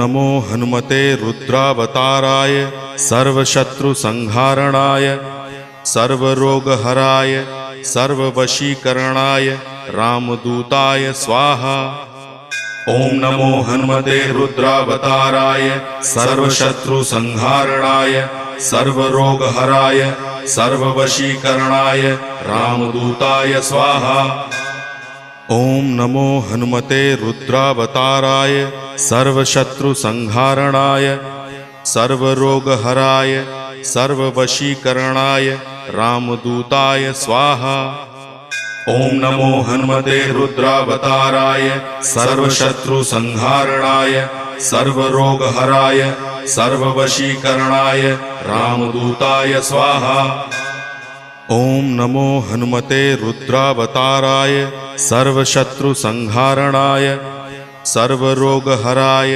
नमो हनुमते रुद्रावताराय सर्वशत्रुसंहारणाय सर्वरोगहराय सर्ववशीकरणाय रामदूताय स्वाहा। ओम नमो हनुमते रुद्रावताराय सर्वशत्रुसंहारणाय सर्वरोगहराय सर्ववशीकरणाय रामदूताय स्वाहा। ओम नमो हनुमते रुद्रावताराय सर्वशत्रुसंहारणाय सर्वरोगहराय सर्ववशीकरणाय रामदूताय स्वाहा। ओम नमो हनुमते रुद्रावताराय सर्वशत्रुसंहारणाय सर्वरोगहराय सर्ववशीकरणाय रामदूताय स्वाहा। ओम नमो हनुमते रुद्रावताराय सर्वशत्रुसंहारणाय सर्वरोगहराय